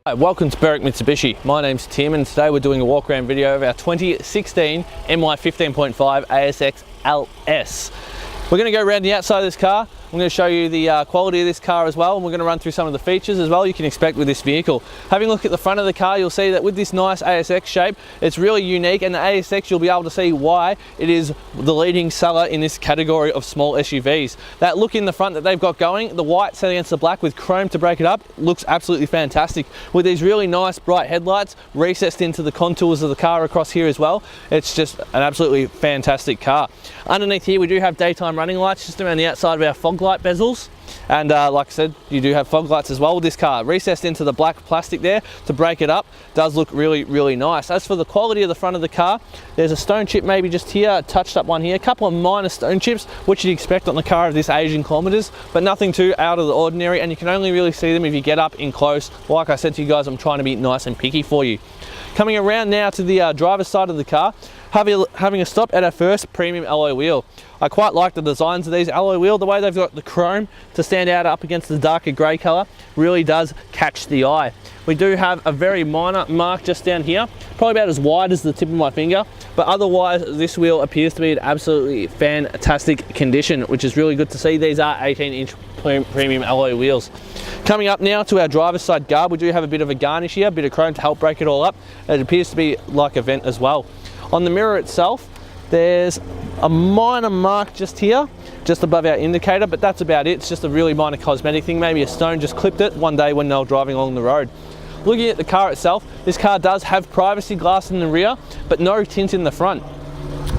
Hi, welcome to Mitsubishi. My name's Tim and today we're doing a walk around video of our 2016 MY15.5 ASX LS. We're going to go around the outside of this car. I'm going to show you the quality of this car as well, and we're going to run through some of the features as well you can expect with this vehicle. Having a look at the front of the car, you'll see that with this nice ASX shape, it's really unique, and the ASX, you'll be able to see why it is the leading seller in this category of small SUVs. That look in the front that they've got going, the white set against the black with chrome to break it up, looks absolutely fantastic. With these really nice bright headlights recessed into the contours of the car across here as well, it's just an absolutely fantastic car. Underneath here, we do have daytime running lights just around the outside of our fog light bezels, and like I said, you do have fog lights as well with this car. Recessed into the black plastic there to break it up does look really nice. As for the quality of the front of the car, there's a stone chip maybe just here, a touched up one here, a couple of minor stone chips which you'd expect on the car of this age in kilometers, but nothing too out of the ordinary, and you can only really see them if you get up in close. Like I said to you guys, I'm trying to be nice and picky for you. Coming around now to the driver's side of the car, having a stop at our first premium alloy wheel. I quite like the designs of these alloy wheels. The way they've got the chrome to stand out up against the darker grey colour really does catch the eye. We do have a very minor mark just down here, probably about as wide as the tip of my finger, but otherwise this wheel appears to be in absolutely fantastic condition, which is really good to see. These are 18-inch premium alloy wheels. Coming up now to our driver's side guard, we do have a bit of a garnish here, a bit of chrome to help break it all up. It appears to be like a vent as well. On the mirror itself, there's a minor mark just here, just above our indicator, but that's about it. It's just a really minor cosmetic thing. Maybe a stone just clipped it one day when they were driving along the road. Looking at the car itself, this car does have privacy glass in the rear, but no tint in the front.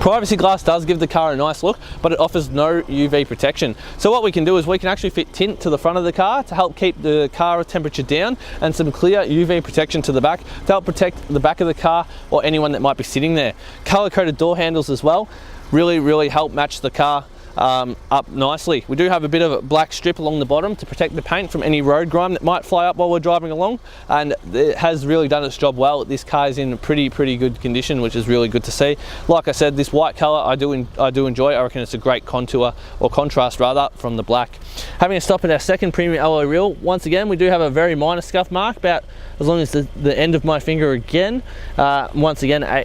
Privacy glass does give the car a nice look, but it offers no UV protection. So what we can do is we can actually fit tint to the front of the car to help keep the car temperature down, and some clear UV protection to the back to help protect the back of the car or anyone that might be sitting there. Color-coded door handles as well really help match the car up nicely. We do have a bit of a black strip along the bottom to protect the paint from any road grime that might fly up while we're driving along, and it has really done its job well. This car is in pretty good condition, which is really good to see. Like I said, this white color I do enjoy. I reckon it's a great contour, or contrast rather, from the black. Having a stop at our second premium alloy wheel, once again we do have a very minor scuff mark, about as long as the end of my finger again. Once again,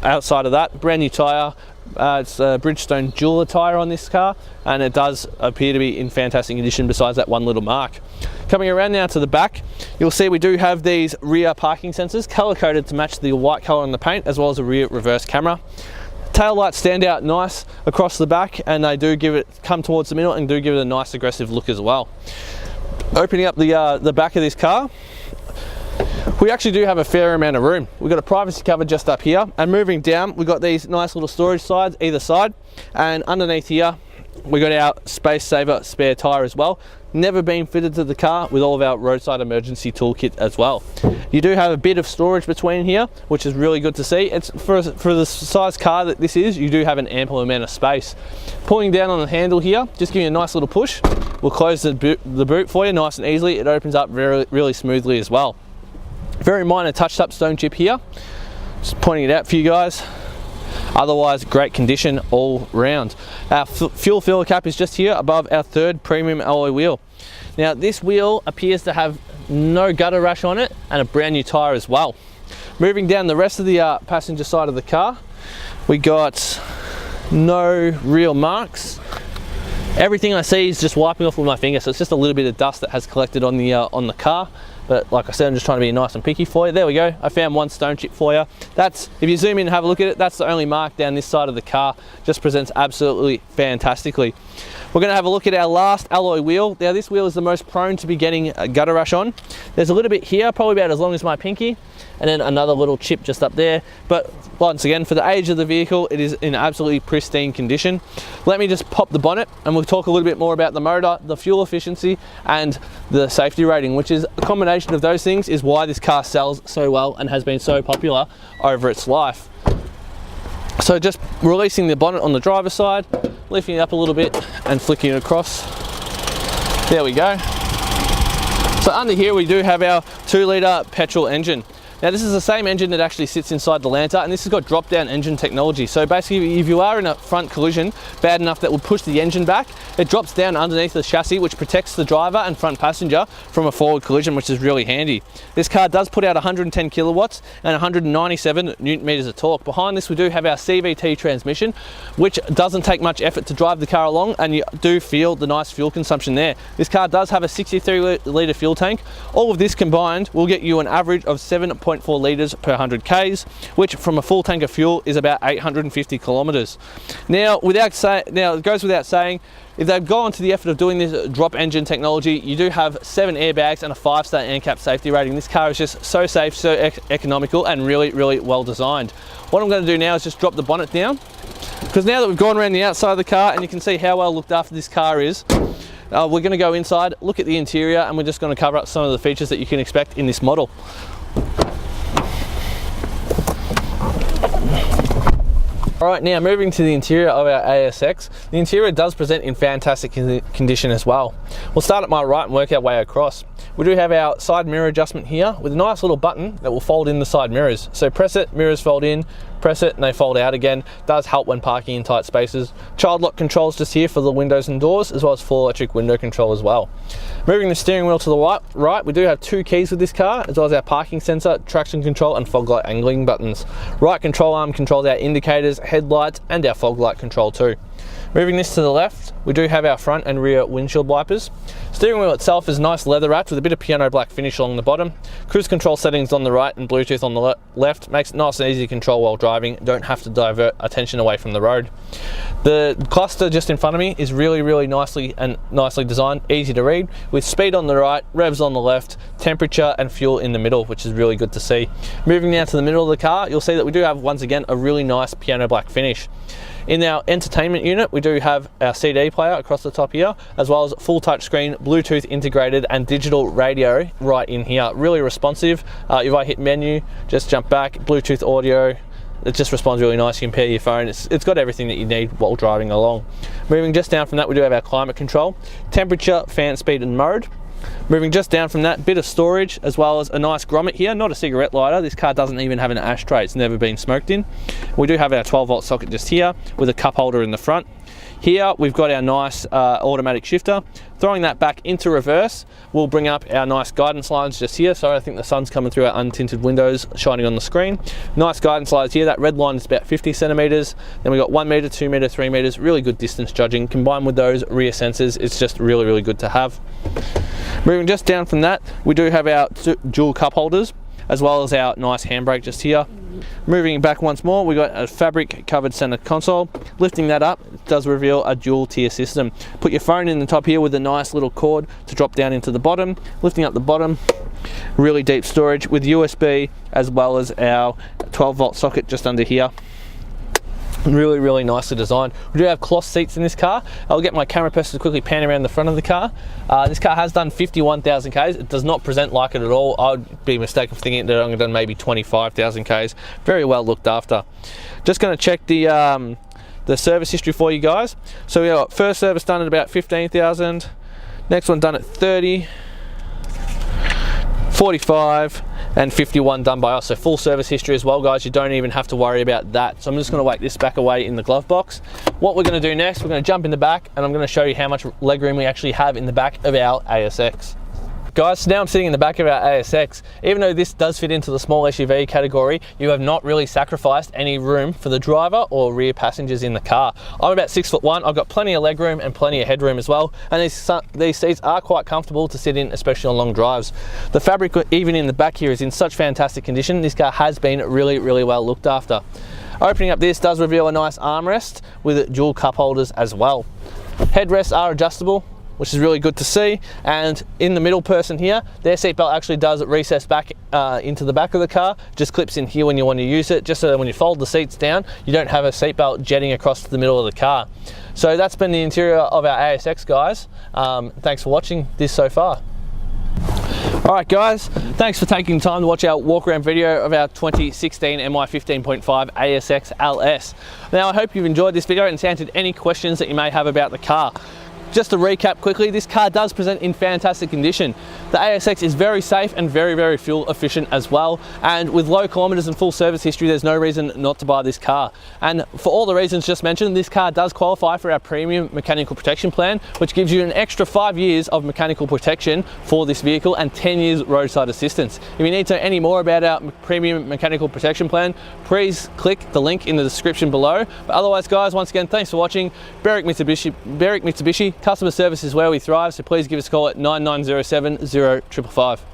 outside of that, brand new tire. It's a Bridgestone jeweler tyre on this car, and it does appear to be in fantastic condition besides that one little mark. Coming around now to the back, you'll see we do have these rear parking sensors color coded to match the white color on the paint, as well as a rear reverse camera. Tail lights stand out nice across the back, and they do come towards the middle and do give it a nice aggressive look as well. Opening up the back of this car, we actually do have a fair amount of room. We've got a privacy cover just up here, and moving down we've got these nice little storage sides either side, and underneath here we got our space saver spare tire as well. Never been fitted to the car, with all of our roadside emergency toolkit as well. You do have a bit of storage between here, which is really good to see. It's for the size car that this is, you do have an ample amount of space. Pulling down on the handle here, just give you a nice little push. We'll close the boot for you nice and easily. It opens up really smoothly as well. Very minor touched up stone chip here, just pointing it out for you guys. Otherwise, great condition all round. Our fuel filler cap is just here above our third premium alloy wheel. Now this wheel appears to have no gutter rash on it, and a brand new tire as well. Moving down the rest of the passenger side of the car, we got no real marks. Everything I see is just wiping off with my finger, so it's just a little bit of dust that has collected on the car. But like I said, I'm just trying to be nice and picky for you. There we go, I found one stone chip for you. That's, if you zoom in and have a look at it, that's the only mark down this side of the car. Just presents absolutely fantastically. We're going to have a look at our last alloy wheel. Now this wheel is the most prone to be getting a gutter rash on. There's a little bit here, probably about as long as my pinky, and then another little chip just up there. But once again, for the age of the vehicle, it is in absolutely pristine condition. Let me just pop the bonnet and we'll talk a little bit more about the motor, the fuel efficiency, and the safety rating, which is a combination of those things is why this car sells so well and has been so popular over its life. So just releasing the bonnet on the driver's side, lifting it up a little bit and flicking it across. There we go. So under here we do have our 2-litre petrol engine. Now this is the same engine that actually sits inside the Lancer, and this has got drop-down engine technology. So basically, if you are in a front collision bad enough that will push the engine back, it drops down underneath the chassis, which protects the driver and front passenger from a forward collision, which is really handy. This car does put out 110 kilowatts and 197 newton meters of torque. Behind this we do have our CVT transmission, which doesn't take much effort to drive the car along, and you do feel the nice fuel consumption there. This car does have a 63 litre fuel tank. All of this combined will get you an average of 7.4 litres per 100 Ks, which from a full tank of fuel is about 850 kilometres. Now, it goes without saying, if they've gone to the effort of doing this drop engine technology, you do have 7 airbags and a 5-star ANCAP safety rating. This car is just so safe, so economical, and really, really well designed. What I'm going to do now is just drop the bonnet down, because now that we've gone around the outside of the car and you can see how well looked after this car is, we're going to go inside, look at the interior, and we're just going to cover up some of the features that you can expect in this model. Alright, now moving to the interior of our ASX, the interior does present in fantastic condition as well. We'll start at my right and work our way across. We do have our side mirror adjustment here with a nice little button that will fold in the side mirrors. So press it, mirrors fold in, press it and they fold out again. Does help when parking in tight spaces. Child lock controls just here for the windows and doors, as well as full electric window control as well. Moving the steering wheel to the right, we do have 2 keys with this car, as well as our parking sensor, traction control and fog light angling buttons. Right control arm controls our indicators, headlights and our fog light control too. Moving this to the left, we do have our front and rear windshield wipers. Steering wheel itself is nice leather wrapped with a bit of piano black finish along the bottom. Cruise control settings on the right and Bluetooth on the left. Makes it nice and easy to control while driving. Don't have to divert attention away from the road. The cluster just in front of me is really, really nicely designed, easy to read, with speed on the right, revs on the left, temperature and fuel in the middle, which is really good to see. Moving now to the middle of the car, you'll see that we do have once again a really nice piano black finish. In our entertainment unit, we do have our CD player across the top here, as well as full touchscreen, Bluetooth integrated and digital radio right in here. Really responsive. If I hit menu, just jump back, Bluetooth audio, it just responds really nice. You can pair your phone. It's got everything that you need while driving along. Moving just down from that, we do have our climate control, temperature, fan speed and mode. Moving just down from that, bit of storage, as well as a nice grommet here, not a cigarette lighter. This car doesn't even have an ashtray, it's never been smoked in. We do have our 12-volt socket just here with a cup holder in the front. Here we've got our nice automatic shifter. Throwing that back into reverse will bring up our nice guidance lines just here. So I think the sun's coming through our untinted windows, shining on the screen. Nice guidance lines here. That red line is about 50 centimeters. Then we've got 1 meter, 2 meter, 3 meters. Really good distance judging. Combined with those rear sensors, it's just really, really good to have. Moving just down from that, we do have our dual cup holders, as well as our nice handbrake just here. Moving back once more, we've got a fabric covered center console. Lifting that up, it does reveal a dual tier system. Put your phone in the top here with a nice little cord to drop down into the bottom. Lifting up the bottom, really deep storage with USB, as well as our 12-volt socket just under here. Really, really nicely designed. We do have cloth seats in this car. I'll get my camera person to quickly pan around the front of the car. This car has done 51,000 Ks. It does not present like it at all. I would be mistaken for thinking that I've done maybe 25,000 Ks. Very well looked after. Just going to check the service history for you guys. So we got first service done at about 15,000. Next one done at 30. 45 and 51 done by us, so full service history as well, guys. You don't even have to worry about that. So I'm just going to whack this back away in the glove box. What we're going to do next, we're going to jump in the back and I'm going to show you how much legroom we actually have in the back of our ASX. Guys, so now I'm sitting in the back of our ASX. Even though this does fit into the small SUV category, you have not really sacrificed any room for the driver or rear passengers in the car. I'm about 6'1", I've got plenty of legroom and plenty of headroom as well, and these seats are quite comfortable to sit in, especially on long drives. The fabric, even in the back here, is in such fantastic condition. This car has been really, really well looked after. Opening up this does reveal a nice armrest with dual cup holders as well. Headrests are adjustable, which is really good to see, and in the middle person here, their seatbelt actually does recess back into the back of the car, just clips in here when you want to use it, just so that when you fold the seats down, you don't have a seatbelt jetting across the middle of the car. So that's been the interior of our ASX, guys. Thanks for watching this so far. Alright guys, thanks for taking time to watch our walk around video of our 2016 MI 15.5 ASX LS. Now I hope you've enjoyed this video and it's answered any questions that you may have about the car. Just to recap quickly, this car does present in fantastic condition. The ASX is very safe and very fuel efficient as well, and with low kilometers and full service history, there's no reason not to buy this car. And for all the reasons just mentioned, this car does qualify for our premium mechanical protection plan, which gives you an extra 5 years of mechanical protection for this vehicle and 10 years roadside assistance. If you need to know any more about our premium mechanical protection plan, please click the link in the description below. But otherwise guys, once again, thanks for watching. Berwick Mitsubishi, customer service is where we thrive, so please give us a call at 9907 0555.